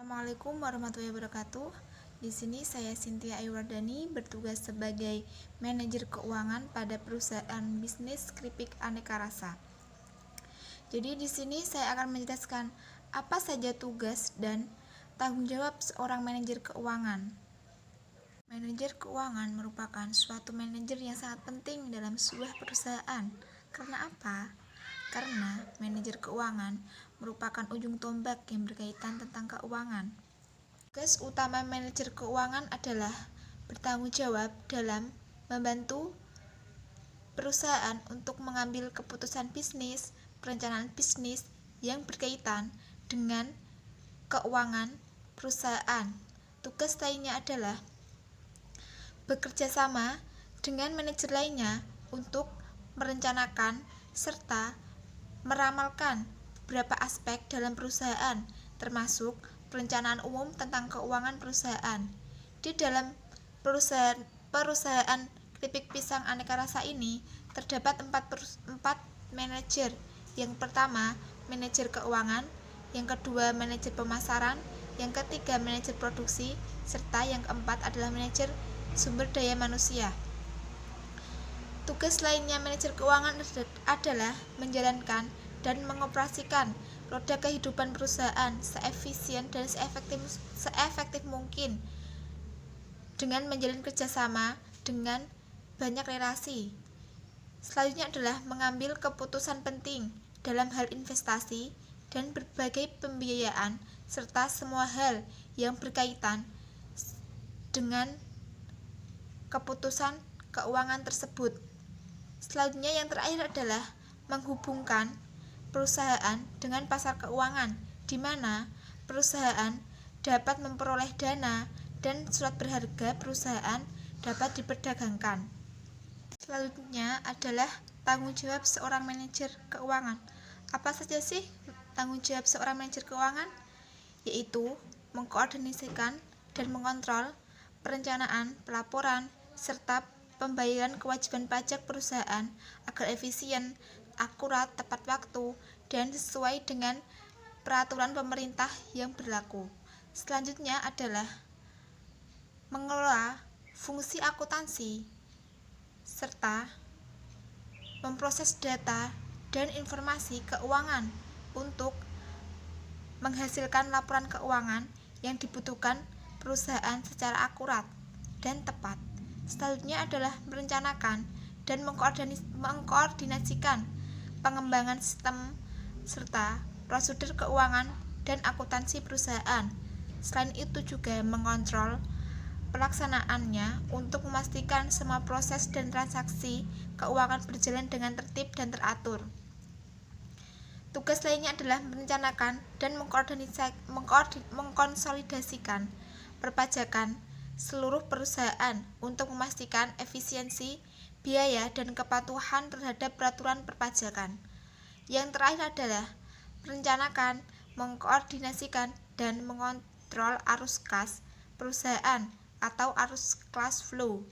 Assalamualaikum warahmatullahi wabarakatuh. Di sini saya Cynthia Ayuwardani bertugas sebagai manajer keuangan pada perusahaan bisnis keripik aneka rasa. Jadi di sini saya akan menjelaskan apa saja tugas dan tanggung jawab seorang manajer keuangan. Manajer keuangan merupakan suatu manajer yang sangat penting dalam sebuah perusahaan. Karena apa? Karena manajer keuangan merupakan ujung tombak yang berkaitan tentang keuangan. Tugas utama manajer keuangan adalah bertanggung jawab dalam membantu perusahaan untuk mengambil keputusan bisnis, perencanaan bisnis yang berkaitan dengan keuangan perusahaan. Tugas lainnya adalah bekerja sama dengan manajer lainnya untuk merencanakan serta meramalkan beberapa aspek dalam perusahaan, termasuk perencanaan umum tentang keuangan perusahaan. Di dalam perusahaan keripik pisang aneka rasa ini terdapat empat manajer. Yang pertama, manajer keuangan, yang kedua, manajer pemasaran, yang ketiga, manajer produksi, serta yang keempat adalah manajer sumber daya manusia. Tugas lainnya manajer keuangan adalah menjalankan dan mengoperasikan roda kehidupan perusahaan seefisien dan seefektif mungkin dengan menjalin kerjasama dengan banyak relasi. Selanjutnya adalah mengambil keputusan penting dalam hal investasi dan berbagai pembiayaan serta semua hal yang berkaitan dengan keputusan keuangan tersebut. Selanjutnya yang terakhir adalah menghubungkan perusahaan dengan pasar keuangan, di mana perusahaan dapat memperoleh dana dan surat berharga perusahaan dapat diperdagangkan. Selanjutnya adalah tanggung jawab seorang manajer keuangan. Apa saja sih tanggung jawab seorang manajer keuangan? Yaitu mengkoordinasikan dan mengontrol perencanaan, pelaporan, serta pembayaran kewajiban pajak perusahaan agar efisien, akurat, tepat waktu, dan sesuai dengan peraturan pemerintah yang berlaku. Selanjutnya adalah mengelola fungsi akuntansi serta memproses data dan informasi keuangan untuk menghasilkan laporan keuangan yang dibutuhkan perusahaan secara akurat dan tepat. Selanjutnya adalah merencanakan dan mengkoordinasikan pengembangan sistem serta prosedur keuangan dan akuntansi perusahaan. Selain itu juga mengontrol pelaksanaannya untuk memastikan semua proses dan transaksi keuangan berjalan dengan tertib dan teratur. Tugas lainnya adalah merencanakan dan mengkonsolidasikan perpajakan seluruh perusahaan untuk memastikan efisiensi, biaya, dan kepatuhan terhadap peraturan perpajakan. Yang terakhir adalah merencanakan, mengkoordinasikan, dan mengontrol arus kas perusahaan atau arus cash flow,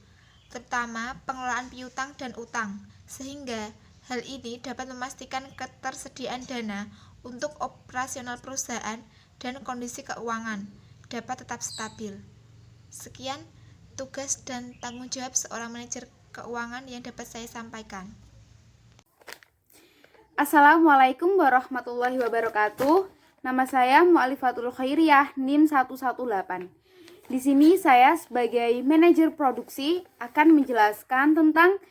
terutama pengelolaan piutang dan utang, sehingga hal ini dapat memastikan ketersediaan dana untuk operasional perusahaan dan kondisi keuangan dapat tetap stabil. Sekian tugas dan tanggung jawab seorang manajer keuangan yang dapat saya sampaikan. Assalamualaikum warahmatullahi wabarakatuh. Nama saya Mu'alifatul Khairiyah, NIM 118. Di sini saya sebagai manajer produksi akan menjelaskan tentang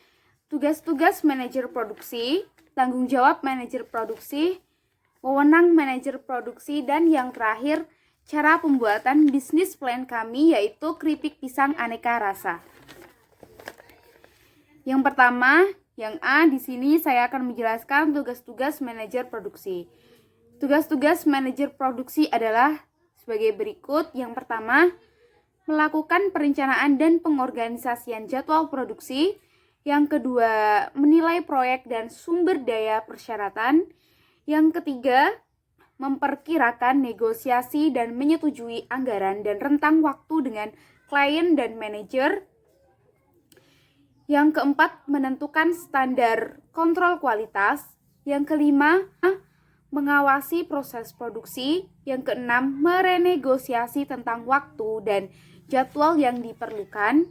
tugas-tugas manajer produksi, tanggung jawab manajer produksi, wewenang manajer produksi, dan yang terakhir, cara pembuatan bisnis plan kami yaitu keripik pisang aneka rasa. Yang pertama, yang A, di sini saya akan menjelaskan tugas-tugas manajer produksi. Tugas-tugas manajer produksi adalah sebagai berikut. Yang pertama, melakukan perencanaan dan pengorganisasian jadwal produksi. Yang kedua, menilai proyek dan sumber daya persyaratan. Yang ketiga, memperkirakan negosiasi dan menyetujui anggaran dan rentang waktu dengan klien dan manajer. Yang keempat, menentukan standar kontrol kualitas. Yang kelima, mengawasi proses produksi. Yang keenam, merenegosiasi tentang waktu dan jadwal yang diperlukan.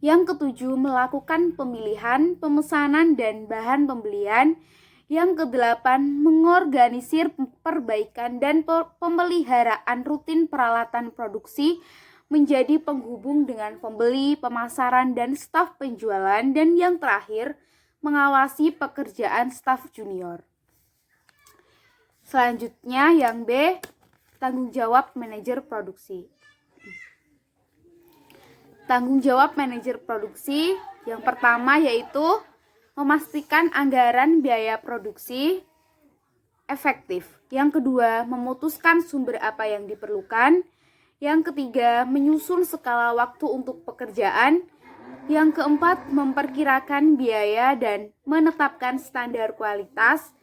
Yang ketujuh, melakukan pemilihan, pemesanan, dan bahan pembelian. Yang kedelapan, mengorganisir perbaikan dan pemeliharaan rutin peralatan produksi menjadi penghubung dengan pembeli, pemasaran, dan staf penjualan. Dan yang terakhir, mengawasi pekerjaan staf junior. Selanjutnya yang B, tanggung jawab manajer produksi. Tanggung jawab manajer produksi yang pertama yaitu memastikan anggaran biaya produksi efektif. Yang kedua, memutuskan sumber apa yang diperlukan. Yang ketiga, menyusun skala waktu untuk pekerjaan. Yang keempat, memperkirakan biaya dan menetapkan standar kualitas.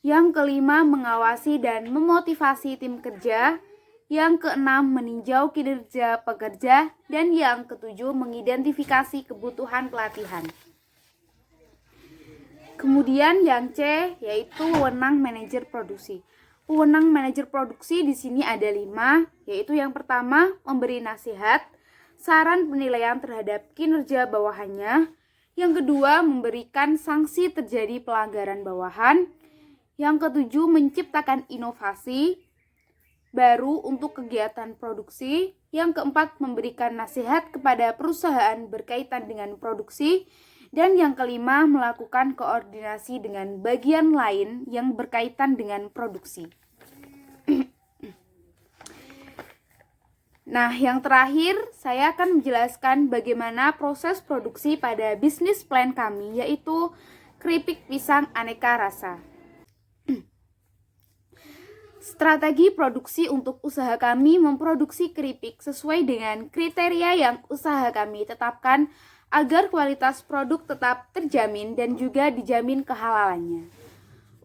Yang kelima, mengawasi dan memotivasi tim kerja. Yang keenam, meninjau kinerja pekerja. Dan yang ketujuh, mengidentifikasi kebutuhan pelatihan. Kemudian yang C yaitu wewenang manajer produksi. Wewenang manajer produksi di sini ada 5, yaitu yang pertama, memberi nasihat, saran penilaian terhadap kinerja bawahannya. Yang kedua, memberikan sanksi terjadi pelanggaran bawahan. Yang ketujuh, menciptakan inovasi baru untuk kegiatan produksi. Yang keempat, memberikan nasihat kepada perusahaan berkaitan dengan produksi. Dan yang kelima, melakukan koordinasi dengan bagian lain yang berkaitan dengan produksi. Nah, yang terakhir saya akan menjelaskan bagaimana proses produksi pada bisnis plan kami, yaitu keripik pisang aneka rasa. Strategi produksi untuk usaha kami memproduksi keripik sesuai dengan kriteria yang usaha kami tetapkan agar kualitas produk tetap terjamin dan juga dijamin kehalalannya.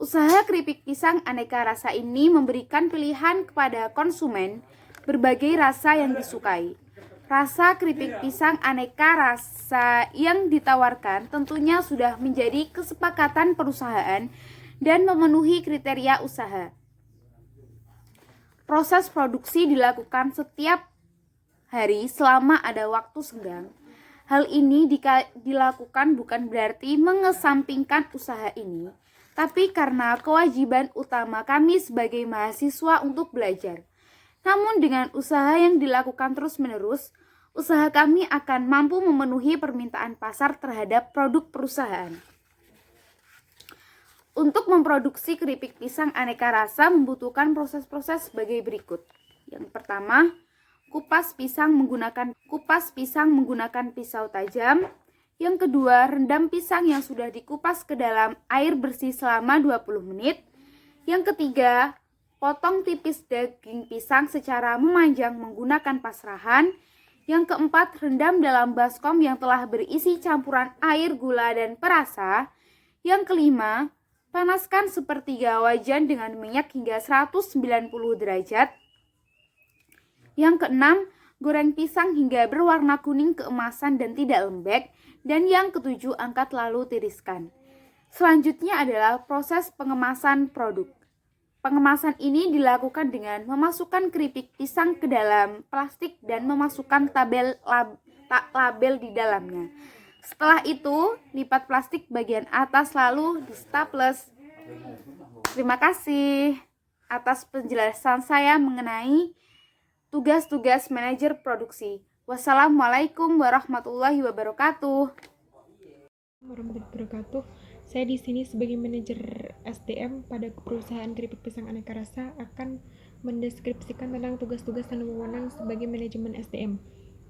Usaha keripik pisang aneka rasa ini memberikan pilihan kepada konsumen berbagai rasa yang disukai. Rasa keripik pisang aneka rasa yang ditawarkan tentunya sudah menjadi kesepakatan perusahaan dan memenuhi kriteria usaha. Proses produksi dilakukan setiap hari selama ada waktu senggang. Hal ini dilakukan bukan berarti mengesampingkan usaha ini, tapi karena kewajiban utama kami sebagai mahasiswa untuk belajar. Namun dengan usaha yang dilakukan terus-menerus, usaha kami akan mampu memenuhi permintaan pasar terhadap produk perusahaan. Untuk memproduksi keripik pisang aneka rasa membutuhkan proses-proses sebagai berikut. Yang pertama, kupas pisang menggunakan pisau tajam. Yang kedua, rendam pisang yang sudah dikupas ke dalam air bersih selama 20 menit. Yang ketiga, potong tipis daging pisang secara memanjang menggunakan pasrahan. Yang keempat, rendam dalam baskom yang telah berisi campuran air, gula, dan perasa. Yang kelima, panaskan sepertiga wajan dengan minyak hingga 190 derajat. Yang keenam, goreng pisang hingga berwarna kuning keemasan dan tidak lembek. Dan yang ketujuh, angkat lalu tiriskan. Selanjutnya adalah proses pengemasan produk. Pengemasan ini dilakukan dengan memasukkan keripik pisang ke dalam plastik dan memasukkan label di dalamnya. Setelah itu, lipat plastik bagian atas lalu di staples. Terima kasih atas penjelasan saya mengenai tugas-tugas manajer produksi. Wassalamualaikum warahmatullahi wabarakatuh. Warahmatullahi wabarakatuh. Saya di sini sebagai manajer SDM pada perusahaan keripik pisang aneka rasa akan mendeskripsikan tentang tugas-tugas dan wewenang sebagai manajemen SDM.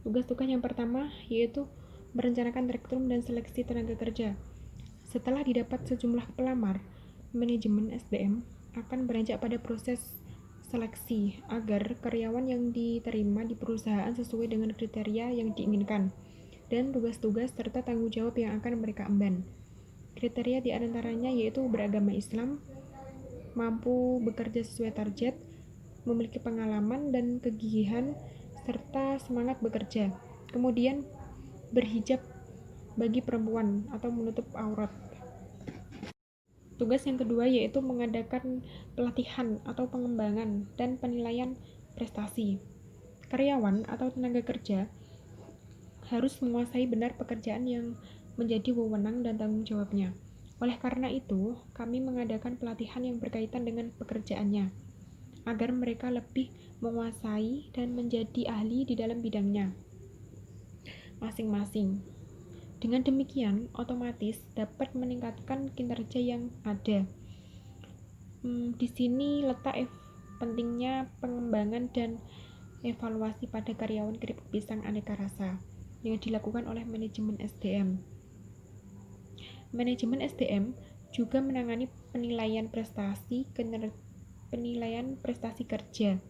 Tugas-tugas yang pertama yaitu merencanakan rekrutmen dan seleksi tenaga kerja. Setelah didapat sejumlah pelamar, manajemen SDM akan beranjak pada proses seleksi agar karyawan yang diterima di perusahaan sesuai dengan kriteria yang diinginkan dan tugas-tugas serta tanggung jawab yang akan mereka emban. Kriteria di antaranya yaitu beragama Islam, mampu bekerja sesuai target, memiliki pengalaman dan kegigihan, serta semangat bekerja. Kemudian berhijab bagi perempuan atau menutup aurat. Tugas yang kedua yaitu mengadakan pelatihan atau pengembangan dan penilaian prestasi. Karyawan atau tenaga kerja harus menguasai benar pekerjaan yang menjadi wewenang dan tanggung jawabnya. Oleh karena itu, kami mengadakan pelatihan yang berkaitan dengan pekerjaannya, agar mereka lebih menguasai dan menjadi ahli di dalam bidangnya masing-masing. Dengan demikian, otomatis dapat meningkatkan kinerja yang ada. Di sini letak pentingnya pengembangan dan evaluasi pada karyawan keripik pisang aneka rasa yang dilakukan oleh manajemen SDM. Manajemen SDM juga menangani penilaian prestasi kerja.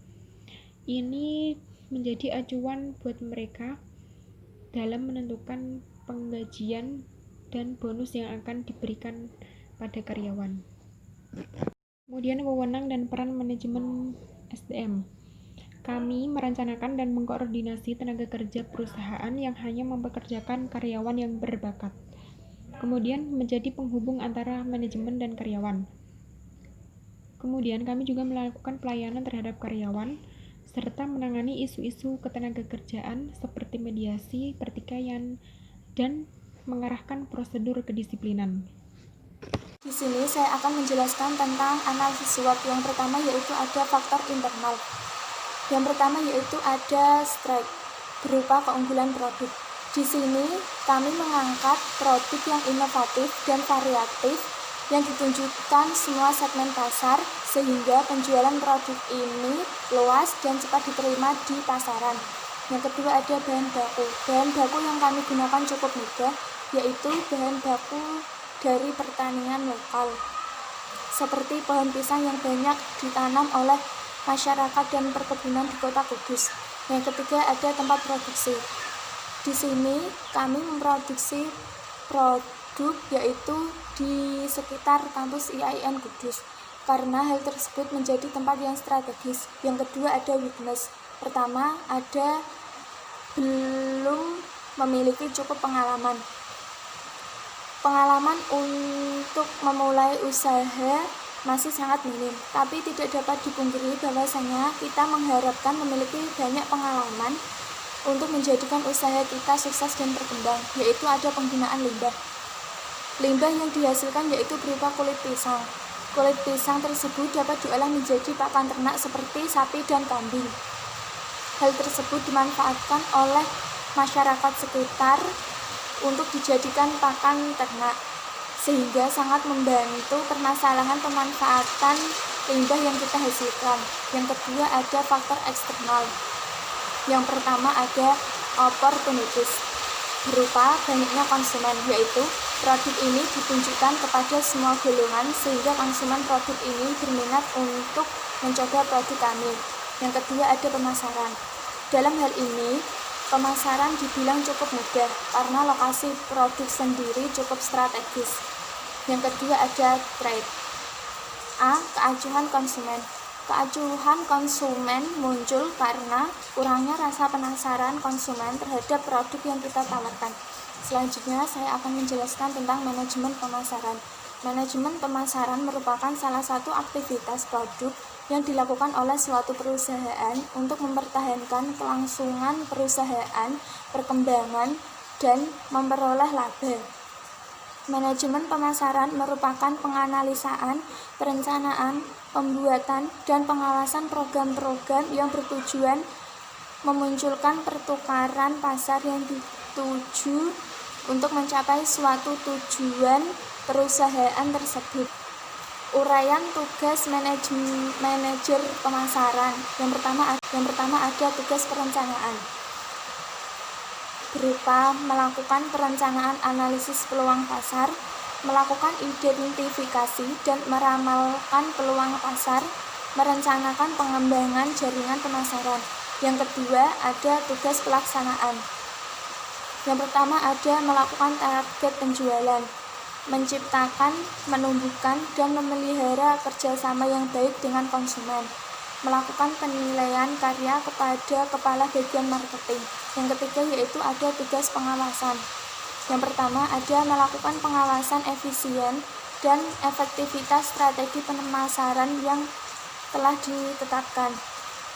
Ini menjadi acuan buat mereka dalam menentukan penggajian dan bonus yang akan diberikan pada karyawan. Kemudian wewenang dan peran manajemen SDM. Kami merencanakan dan mengkoordinasi tenaga kerja perusahaan yang hanya mempekerjakan karyawan yang berbakat. Kemudian menjadi penghubung antara manajemen dan karyawan. Kemudian kami juga melakukan pelayanan terhadap karyawan serta menangani isu-isu ketenagakerjaan seperti mediasi, pertikaian, dan mengarahkan prosedur kedisiplinan. Di sini saya akan menjelaskan tentang analisis SWOT. Yang pertama yaitu ada faktor internal. Yang pertama yaitu ada strike berupa keunggulan produk. Di sini kami mengangkat produk yang inovatif dan variatif yang ditunjukkan semua segmen pasar sehingga penjualan produk ini luas dan cepat diterima di pasaran. Yang kedua ada bahan baku. Bahan baku yang kami gunakan cukup mudah, yaitu bahan baku dari pertanian lokal seperti pohon pisang yang banyak ditanam oleh masyarakat dan perkebunan di Kota Kudus. Yang ketiga ada tempat produksi. Di sini kami memproduksi produk yaitu di sekitar kampus IAIN Kudus karena hal tersebut menjadi tempat yang strategis. Yang kedua ada weakness. Pertama ada belum memiliki cukup pengalaman. Pengalaman untuk memulai usaha masih sangat minim, tapi tidak dapat dipungkiri bahwasanya kita mengharapkan memiliki banyak pengalaman untuk menjadikan usaha kita sukses dan berkembang, yaitu ada penggunaan limbah. Limbah yang dihasilkan yaitu berupa kulit pisang. Kulit pisang tersebut dapat diolah menjadi pakan ternak seperti sapi dan kambing. Hal tersebut dimanfaatkan oleh masyarakat sekitar untuk dijadikan pakan ternak, sehingga sangat membantu permasalahan pemanfaatan limbah yang kita hasilkan. Yang kedua ada faktor eksternal. Yang pertama ada opportunities berupa banyaknya konsumen, yaitu produk ini ditunjukkan kepada semua golongan sehingga konsumen produk ini berminat untuk mencoba produk kami. Yang kedua ada pemasaran. Dalam hal ini pemasaran dibilang cukup mudah karena lokasi produk sendiri cukup strategis. Yang kedua ada trade. A. Keacuhan konsumen. Keacuhan konsumen muncul karena kurangnya rasa penasaran konsumen terhadap produk yang kita tawarkan. Selanjutnya saya akan menjelaskan tentang manajemen pemasaran. Manajemen pemasaran merupakan salah satu aktivitas produk yang dilakukan oleh suatu perusahaan untuk mempertahankan kelangsungan perusahaan, perkembangan, dan memperoleh laba. Manajemen pemasaran merupakan penganalisaan, perencanaan, pembuatan, dan pengawasan program-program yang bertujuan memunculkan pertukaran pasar yang dituju untuk mencapai suatu tujuan perusahaan tersebut. Uraian tugas manajer pemasaran. Yang pertama ada tugas perencanaan berupa melakukan perencanaan analisis peluang pasar, melakukan identifikasi dan meramalkan peluang pasar, merencanakan pengembangan jaringan pemasaran. Yang kedua ada tugas pelaksanaan. Yang pertama ada melakukan target penjualan, menciptakan, menumbuhkan, dan memelihara kerjasama yang baik dengan konsumen, melakukan penilaian karya kepada kepala bagian marketing. Yang ketiga yaitu ada tugas pengawasan. Yang pertama ada melakukan pengawasan efisien dan efektivitas strategi pemasaran yang telah ditetapkan.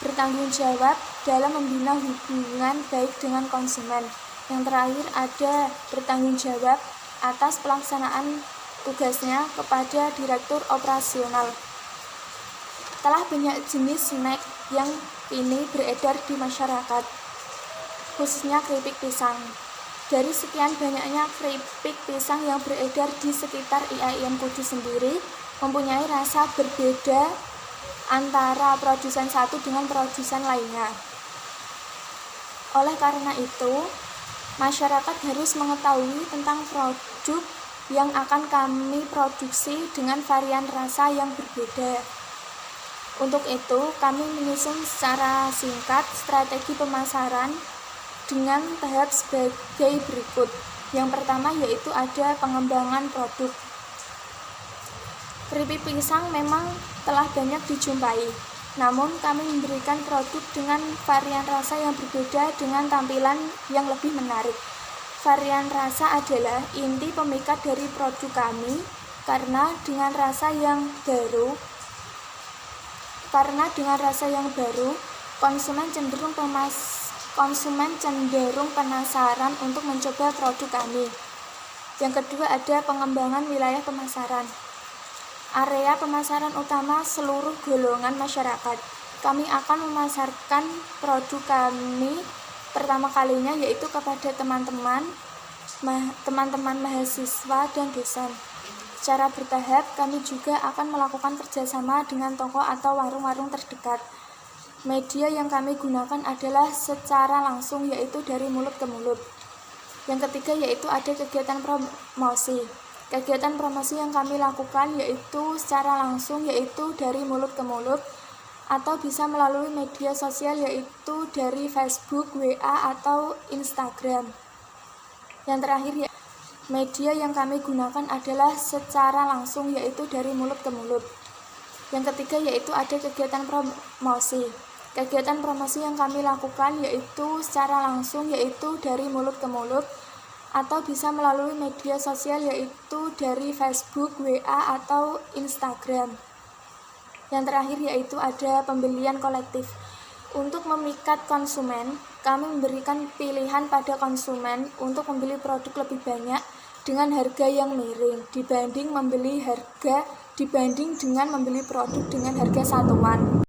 Bertanggung jawab dalam membina hubungan baik dengan konsumen. Yang terakhir ada bertanggung jawab atas pelaksanaan tugasnya kepada direktur operasional. Telah banyak jenis snack yang kini beredar di masyarakat, khususnya keripik pisang. Dari sekian banyaknya keripik pisang yang beredar di sekitar IAIN Kudus sendiri mempunyai rasa berbeda antara produsen satu dengan produsen lainnya. Oleh karena itu, masyarakat harus mengetahui tentang produk yang akan kami produksi dengan varian rasa yang berbeda. Untuk itu, kami menyusun secara singkat strategi pemasaran dengan tahap sebagai berikut. Yang pertama yaitu ada pengembangan produk. Keripik pisang memang telah banyak dijumpai, namun kami memberikan produk dengan varian rasa yang berbeda dengan tampilan yang lebih menarik. Varian rasa adalah inti pemikat dari produk kami karena dengan rasa yang baru, konsumen cenderung penasaran untuk mencoba produk kami. Yang kedua ada pengembangan wilayah pemasaran. Area pemasaran utama seluruh golongan masyarakat. Kami akan memasarkan produk kami pertama kalinya yaitu kepada teman-teman mahasiswa dan dosen. Secara bertahap, kami juga akan melakukan kerjasama dengan toko atau warung-warung terdekat. Media yang kami gunakan adalah secara langsung, yaitu dari mulut ke mulut. Yang ketiga yaitu ada kegiatan promosi. Kegiatan promosi yang kami lakukan yaitu secara langsung, yaitu dari mulut ke mulut, atau bisa melalui media sosial yaitu dari Facebook, WA, atau Instagram. Yang terakhir media yang kami gunakan adalah secara langsung yaitu dari mulut ke mulut. Yang ketiga yaitu ada kegiatan promosi. Kegiatan promosi yang kami lakukan yaitu secara langsung yaitu dari mulut ke mulut atau bisa melalui media sosial yaitu dari Facebook, WA, atau Instagram. Yang terakhir yaitu ada pembelian kolektif. Untuk memikat konsumen, kami memberikan pilihan pada konsumen untuk membeli produk lebih banyak dengan harga yang miring dibanding dengan membeli produk dengan harga satuan.